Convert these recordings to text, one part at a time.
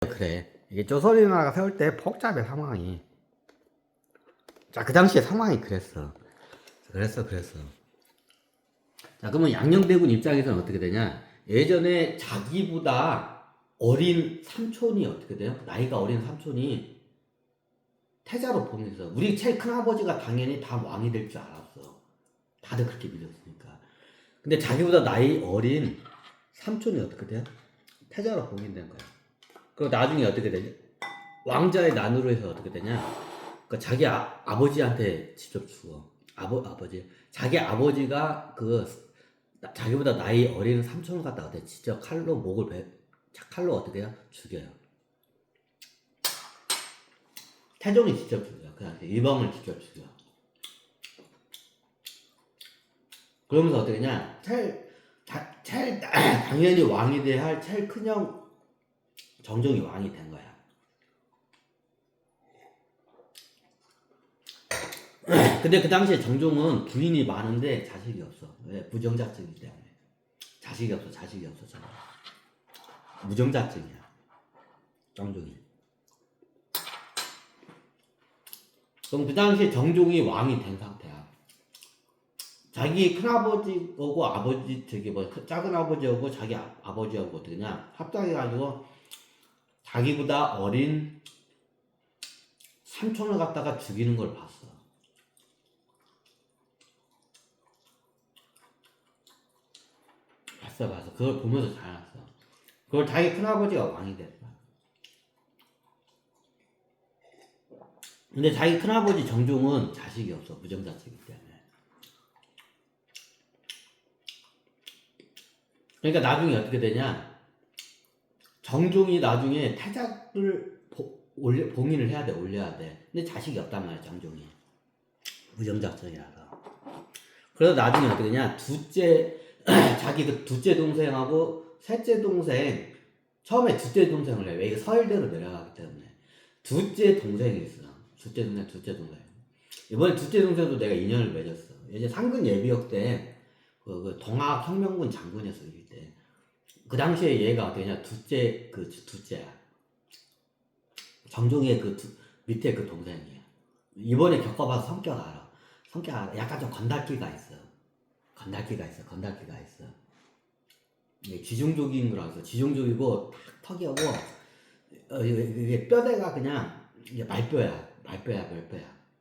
그래. 이게 조선의 나라가 세울 때 복잡해 상황이. 자, 그 당시에 상황이 그랬어. 그랬어. 자, 그러면 양녕대군 입장에서는 어떻게 되냐? 예전에 자기보다 어린 삼촌이 어떻게 돼요? 나이가 어린 삼촌이 태자로 봉해서 우리 제일 큰아버지가 당연히 다 왕이 될 줄 알았어. 다들 그렇게 믿었으니까. 근데 자기보다 나이 어린 삼촌이 어떻게 돼요? 태자로 봉인된 거야. 그리고 나중에 어떻게 되지? 왕자의 난으로 해서 어떻게 되냐? 그러니까 자기 아버지한테 직접 죽어. 아버지. 자기 아버지가 자기보다 나이 어린 삼촌을 갖다가 직접 칼로 칼로 어떻게 해요? 죽여요. 태종이 직접 죽여요. 그 당시에 일방을 직접 죽여. 그러면서 어떻게 되냐? 당연히 왕이 돼야 할 제일 큰형 정종이 왕이 된 거야. 근데 그 당시에 정종은 부인이 많은데 자식이 없어. 왜? 무정자증이기 때문에. 자식이 없어. 저는. 무정자증이야. 정종이. 그럼 그 당시에 정종이 왕이 된 상태야. 자기 큰아버지하고 작은 아버지하고 자기 아버지하고 어떻게 냐 합당해가지고 자기보다 어린 삼촌을 갖다가 죽이는 걸 봤어. 봤어. 그걸 보면서 잘 알았어. 그걸 자기 큰아버지가 왕이 됐어. 근데 자기 큰아버지 정종은 자식이 없어. 무정자증이기 때문에. 그러니까 나중에 어떻게 되냐? 정종이 나중에 태자를 봉인을 해야 돼. 올려야 돼. 근데 자식이 없단 말이야. 정종이. 무정자증이라서. 그래서 나중에 어떻게 되냐? 자기 그 둘째 동생하고 셋째 동생, 처음에 둘째 동생을 해. 왜? 이게 서울대로 내려가기 때문에. 둘째 동생이 있어. 둘째 동생. 이번에 둘째 동생도 내가 인연을 맺었어. 이제 상근 예비역 때, 그 동학혁명군 장군이었어, 이때. 그 당시에 얘가 어떻게냐, 둘째야. 정종의 밑에 그 동생이야. 이번에 겪어봐서 성격 알아. 약간 좀 건달기가 있어. 이게 지중족인 걸 알았어. 지중족이고, 턱이 오고, 이게 뼈대가 그냥, 이게 말뼈야.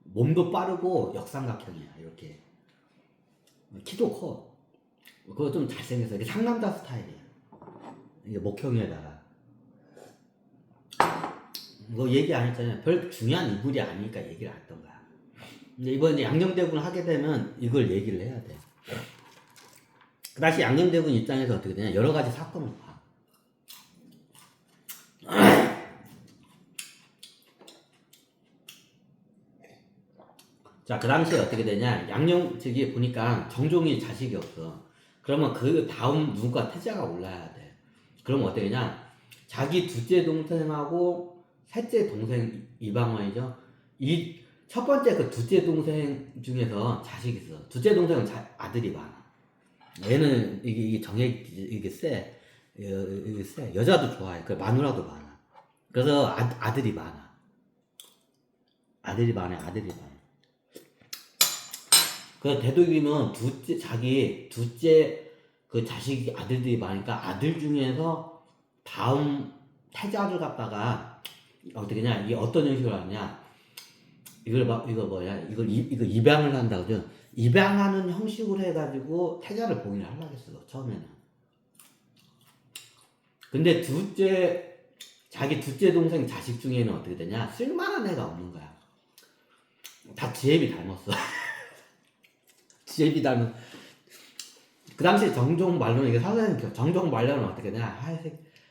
몸도 빠르고, 역삼각형이야. 이렇게. 키도 커. 그거 좀 잘생겼어. 이게 상남자 스타일이야. 이게 목형에다가. 이거 얘기 안 했잖아요. 별 중요한 인물이 아니니까 얘기를 안 했던 거야. 근데 이번에 양녕대군을 하게 되면 이걸 얘기를 해야 돼. 그 당시 양녕대군 입장에서 어떻게 되냐. 여러 가지 사건을 봐. 자, 그 당시에 어떻게 되냐. 측이 보니까 정종이 자식이 없어. 그러면 그 다음 누가 태자가 올라야 돼. 그러면 어떻게 되냐. 자기 둘째 동생하고 셋째 동생 이방원이죠. 이 첫 번째 그 둘째 동생 중에서 자식이 있어. 둘째 동생은 아들이 많아. 얘는 이게 세. 여자도 좋아해. 그 마누라도 많아. 그래서 아들이 많아. 그래서 대도기는 자기 둘째 그 자식이 아들들이 많으니까 아들 중에서 다음 태자를 갖다가 어떻게냐, 이게 어떤 형식으로 하느냐, 이걸 입양을 한다 그죠? 입양하는 형식으로 해가지고 태자를 봉인을 하려고 했어, 처음에는. 근데 자기 둘째 동생 자식 중에는 어떻게 되냐, 쓸만한 애가 없는 거야. 다 지혜비 닮았어. 지혜비 닮은. 그 당시 정종 말로는, 이게 사전에 정종 말로는 어떻게 되냐,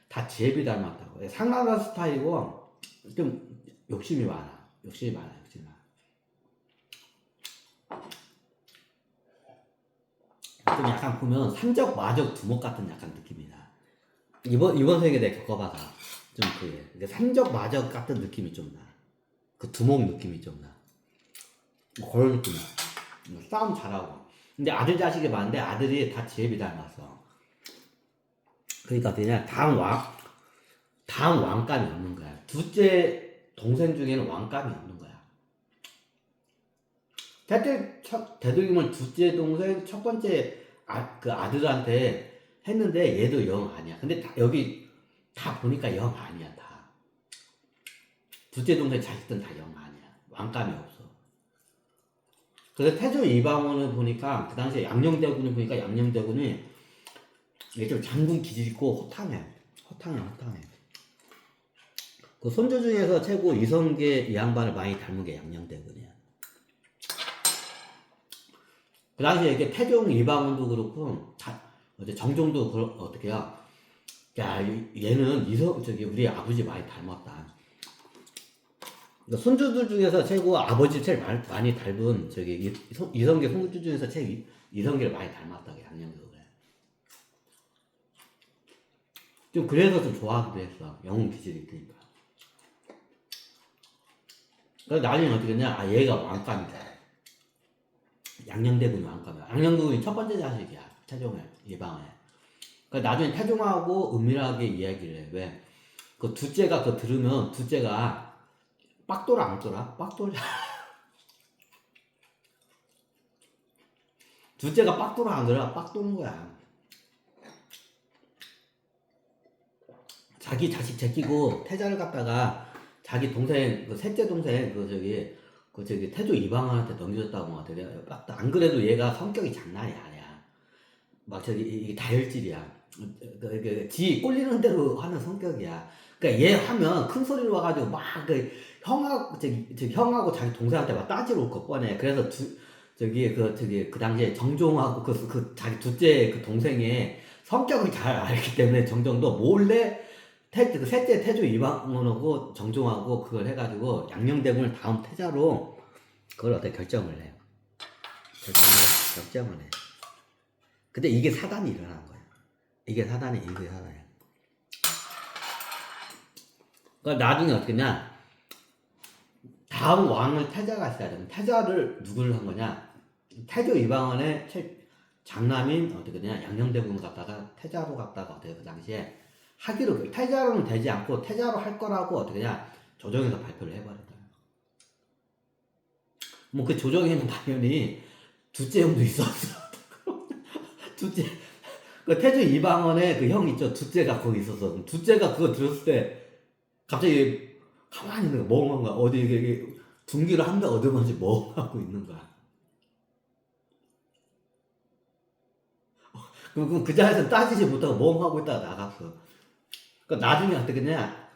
다 지혜비 닮았다고. 상남자 스타일이고 좀 욕심이 많아. 좀 약간 보면 산적 마적 두목 같은 약간 느낌이다. 이번 생에 내가 겪어봐서 좀 그게 산적 마적 같은 느낌이 좀 나. 그 두목 느낌이 좀 나. 그런 느낌이야. 싸움 잘하고. 근데 아들 자식이 많은데 아들이 다 지혜비 닮았어. 그러니까 그냥 다음 다음 왕감이 없는 거야. 둘째 동생 중에는 왕감이 없는 거야. 대통령은 둘째 동생 첫 번째 그 아들한테 했는데 얘도 영 아니야. 근데 여기 다 보니까 영 아니야. 다 둘째 동생 자식들은 다 영 아니야. 왕감이 없어. 그래서 태조 이방원을 보니까 그 당시에 양녕대군을 보니까 양녕대군이 이게 좀 장군 기질 있고 호탕해. 그 손주 중에서 최고 이성계 이 양반을 많이 닮은 게 양녕대군이야. 그 당시에 이게 태종 이방원도 그렇고 정종도 어떻게야? 야 얘는 우리 아버지 많이 닮았다. 그러니까 손주들 중에서 최고 아버지 제일 많이 닮은 이성계 손주 중에서 최고 이성계를 많이 닮았다고 양녕대군에. 좀 그래서 좀 좋아하기도 했어. 영웅 기질이 있으니까. 그래서 나중에 어떻게 했냐? 얘가 왕감이다. 양녕대군이 왕감이야. 양녕대군이 첫 번째 자식이야. 태종의 예방에. 그러니까 나중에 태종하고 은밀하게 이야기를 해. 왜? 그 둘째가 그거 들으면 둘째가 빡돌아 안 돌아? 빡돌. 둘째가 빡돌아 안 돌아? 빡 도는 거야. 자기 자식 제끼고 태자를 갖다가 자기 동생 셋째 동생 태조 이방원한테 넘겨줬다고 막 그래. 안 그래도 얘가 성격이 장난이 아니야. 막 이게 다혈질이야. 지 꼴리는 대로 하는 성격이야. 그러니까 얘 하면 큰 소리로 와가지고 막 형하고 자기 동생한테 막 따지러 올 거 뻔해. 그래서 그 당시에 정종하고 자기 둘째 그 동생의 성격을 잘 알기 때문에 정종도 몰래 셋째 태조 이방원하고 정종하고 그걸 해가지고 양녕대군을 다음 태자로 그걸 어떻게 결정을 해. 결정을 해. 근데 이게 사단이 일어난 거야. 이게 사단이야. 그러니까 나중에 어떻게 했냐. 다음 왕을 태자가 있어야 돼. 태자를 누구를 한 거냐. 태조 이방원의 장남인 어떻게 되냐. 양녕대군을 갖다가 태자로 갖다가 어떻게 그 당시에 하기로 태자로는 되지 않고 태자로 할 거라고 어떻게 냐 조정에서 발표를 해버렸다. 뭐 그 조정에는 당연히 둘째 형도 있었어. 둘째 그 태조 이방원의 그 형 있죠. 둘째가 거기 있었어. 그럼 둘째가 그거 들었을 때 갑자기 가만히 있는 거야. 멍한 거야. 어디 이게 둔기를 한 대 얻으면서 멍하고 있는 거야. 그럼 그 자리에서 따지지 못하고 멍하고 있다가 나갔어. 그러니까 나중에 어떻게 했냐.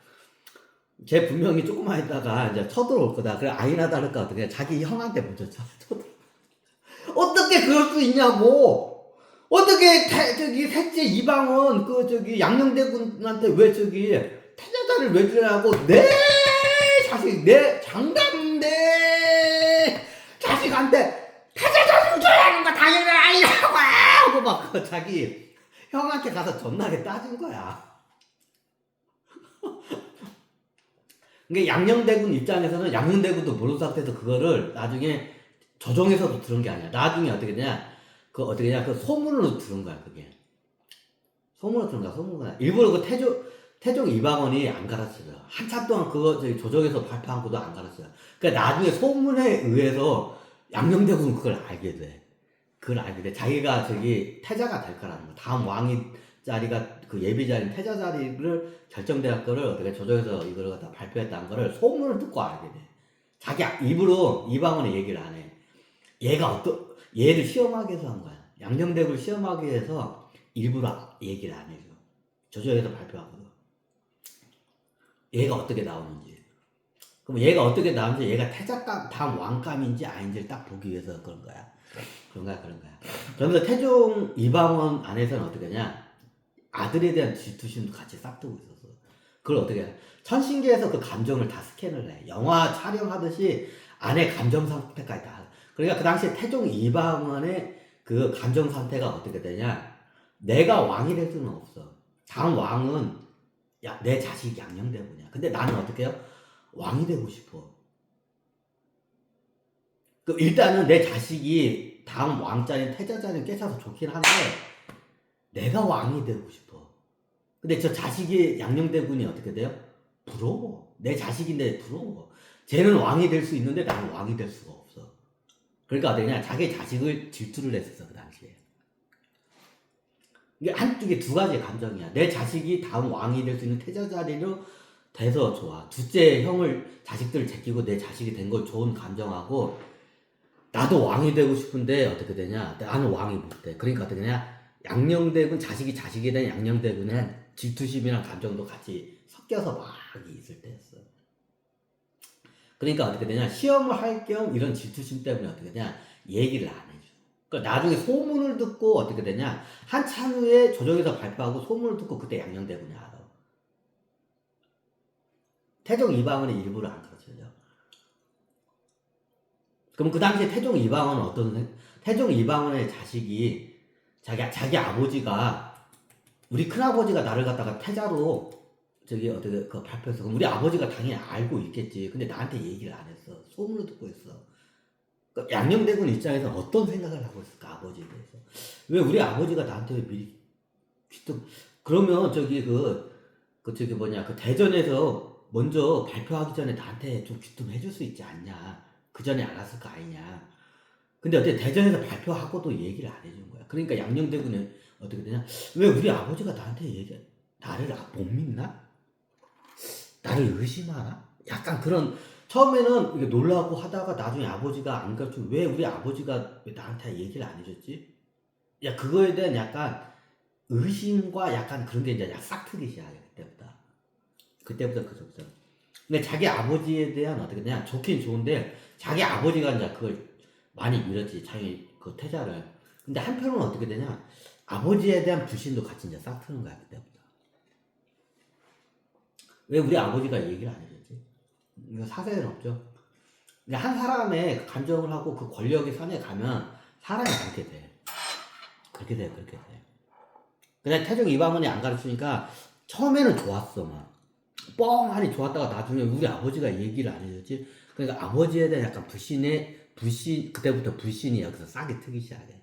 걔 분명히 조금만 있다가 이제 쳐들어올 거다. 그래 아니나 다를까 어떻게 자기 형한테 먼저 쳐들어. 어떻게 그럴 수 있냐고. 어떻게 셋째 이방원 양녕대군한테 왜 태자자를 왜 주냐고. 내 자식 내 장남 내 자식한테 태자자를 줘야 하는 거 당연히 아니라고 하고 막 자기 형한테 가서 존나게 따진 거야. 그러니까 양녕대군 입장에서는 양녕대군도 모르는 상태에서 그거를 나중에 조정에서도 들은 게 아니야. 나중에 어떻게 되냐. 그 소문으로 들은 거야, 그게. 소문으로 들은 거야, 소문으로. 일부러 태종 이방원이 안 가르쳐요. 한참 동안 조정에서 발표한 것도 안 가르쳐요. 그러니까 나중에 소문에 의해서 양녕대군은 그걸 알게 돼. 자기가 태자가 될 거라는 거. 다음 왕이 자리가 그 예비 자리인 태자 자리를 결정될 거를 어떻게 조정에서 이걸 갖다 발표했다는 거를 소문을 듣고 알게 돼. 자기 입으로 이방원의 얘기를 안 해. 얘를 시험하기 위해서 한 거야. 양녕대군을 시험하기 위해서 일부러 얘기를 안 해줘. 조정에서 발표하거든. 얘가 어떻게 나오는지. 그럼 얘가 어떻게 나오는지 얘가 태자감 다음 왕감인지 아닌지를 딱 보기 위해서 그런 거야. 그런 거야. 그러면서 태종 이방원 안에서는 어떻게 하냐. 아들에 대한 질투심도 같이 싹 두고 있었어. 그걸 어떻게 해. 천신계에서 그 감정을 다 스캔을 해. 영화 촬영하듯이 안에 감정 상태까지 다. 그러니까 그 당시에 태종 이방원의 그 감정 상태가 어떻게 되냐. 내가 왕이 될 수는 없어. 다음 왕은 내 자식이 양녕대군이야. 근데 나는 어떻게 해요? 왕이 되고 싶어. 일단은 내 자식이 다음 왕자인 태자자는 깨쳐서 좋긴 한데 내가 왕이 되고 싶어. 근데 저 자식이 양녕대군이 어떻게 돼요? 부러워. 내 자식인데 부러워. 쟤는 왕이 될 수 있는데 나는 왕이 될 수가 없어. 그러니까 어떻게 냐 자기 자식을 질투를 했었어 그 당시에. 이게 한쪽에 두 가지의 감정이야. 내 자식이 다음 왕이 될 수 있는 태자 자리로 돼서 좋아. 둘째 형을 자식들을 제끼고 내 자식이 된 걸 좋은 감정하고 나도 왕이 되고 싶은데 어떻게 되냐? 나는 왕이 못 돼. 그러니까 어떻게 되냐? 양녕대군 자식이 자식에 대한 양녕대군은 질투심이랑 감정도 같이 섞여서 막 있을 때였어. 그러니까 어떻게 되냐? 시험을 할 겸 이런 질투심 때문에 어떻게 되냐? 얘기를 안 해줘. 그러니까 나중에 소문을 듣고 어떻게 되냐? 한참 후에 조정에서 발표하고 소문을 듣고 그때 양녕대군이 알아. 태종 이방원의 일부를 안 가르쳐줘. 그럼 그 당시에 태종 이방원은 태종 이방원의 자식이 자기 아버지가 우리 큰아버지가 나를 갖다가 태자로 저기 어떻게 그 발표해서 그럼 우리 아버지가 당연히 알고 있겠지. 근데 나한테 얘기를 안 했어. 소문을 듣고 있어. 그러니까 양녕대군 입장에서 어떤 생각을 하고 있을까 아버지에 대해서. 왜 우리 아버지가 나한테 미리 귀뚱 그러면 저기 저기 그 대전에서 먼저 발표하기 전에 나한테 좀 귀뚱 해줄 수 있지 않냐. 그 전에 알았을 거 아니냐. 근데 어떻게 대전에서 발표하고도 얘기를 안 해준 거야. 그러니까 양녕대군은 어떻게 되냐? 왜 우리 아버지가 나한테 나를 못 믿나? 나를 의심하나? 약간 그런 처음에는 이게 놀라고 하다가 나중에 아버지가 안 가르쳐 왜 우리 아버지가 왜 나한테 얘기를 안 해줬지? 야 그거에 대한 약간 의심과 약간 그런 게 이제 싹 트기 시작해 그때부터 그저부터. 근데 자기 아버지에 대한 어떻게 되냐? 좋긴 좋은데 자기 아버지가 이제 그걸 많이 밀었지 자기 그 태자를. 근데 한편으로는 어떻게 되냐? 아버지에 대한 불신도 같이 이제 싹 트는 거야 그때부터. 왜 우리 아버지가 얘기를 안 해줬지? 이거 사세는 없죠. 근데 한 사람의 그 감정을 하고 그 권력의 선에 가면 사람이 그렇게 돼. 그렇게 돼. 그냥 태종 이방원이 안 가르치니까 처음에는 좋았어 막. 뻥하니 좋았다가 나중에 우리 아버지가 얘기를 안 해줬지. 그러니까 아버지에 대한 약간 불신 그때부터 불신이 여기서 싹이 트기 시작해.